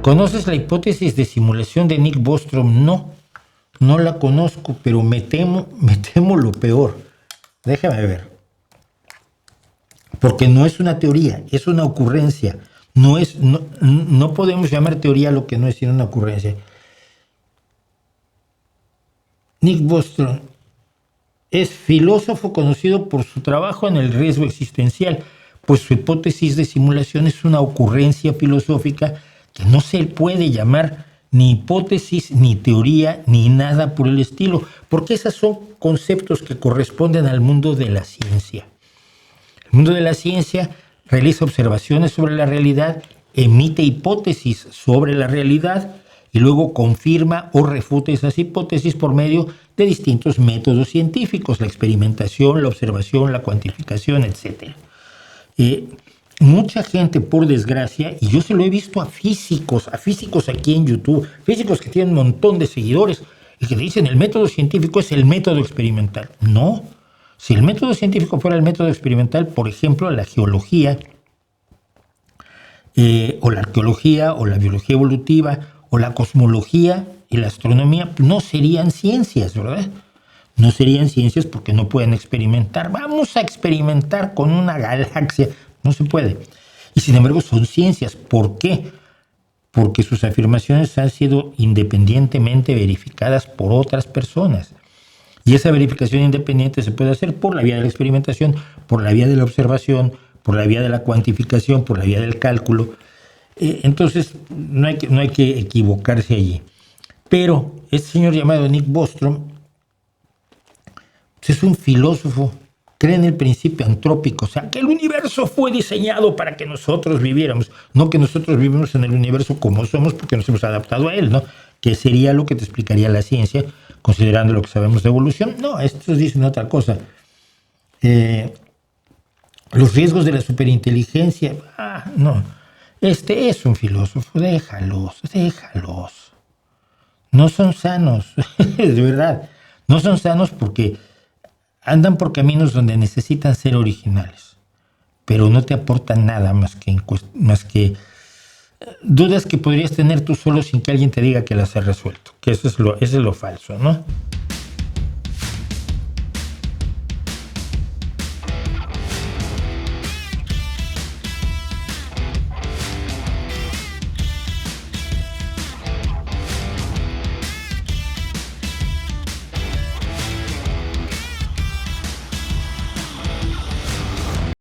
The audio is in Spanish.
¿Conoces la hipótesis de simulación de Nick Bostrom? No la conozco, pero me temo lo peor. Déjame ver. Porque no es una teoría, es una ocurrencia. No podemos llamar teoría lo que no es sino una ocurrencia. Nick Bostrom es filósofo conocido por su trabajo en el riesgo existencial, pues su hipótesis de simulación es una ocurrencia filosófica que no se puede llamar ni hipótesis, ni teoría, ni nada por el estilo, porque esos son conceptos que corresponden al mundo de la ciencia. El mundo de la ciencia realiza observaciones sobre la realidad, emite hipótesis sobre la realidad y luego confirma o refuta esas hipótesis por medio de distintos métodos científicos, la experimentación, la observación, la cuantificación, etc. Mucha gente, por desgracia, y yo se lo he visto a físicos aquí en YouTube, físicos que tienen un montón de seguidores y que dicen el método científico es el método experimental. No, si el método científico fuera el método experimental, por ejemplo, la geología, o la arqueología, o la biología evolutiva, o la cosmología y la astronomía, no serían ciencias, ¿verdad? No serían ciencias porque no pueden experimentar. Vamos a experimentar con una galaxia. No se puede. Y sin embargo son ciencias. ¿Por qué? Porque sus afirmaciones han sido independientemente verificadas por otras personas. Y esa verificación independiente se puede hacer por la vía de la experimentación, por la vía de la observación, por la vía de la cuantificación, por la vía del cálculo. Entonces no hay que equivocarse allí. Pero este señor llamado Nick Bostrom es un filósofo, cree en el principio antrópico, o sea, que el universo fue diseñado para que nosotros viviéramos, no que nosotros vivimos en el universo como somos porque nos hemos adaptado a él, ¿no? Que sería lo que te explicaría la ciencia, considerando lo que sabemos de evolución. No, estos dicen otra cosa. Los riesgos de la superinteligencia, no. Este es un filósofo, déjalos. No son sanos, de verdad. No son sanos porque andan por caminos donde necesitan ser originales, pero no te aportan nada más que dudas que podrías tener tú solo sin que alguien te diga que las has resuelto, que eso es lo falso, ¿no?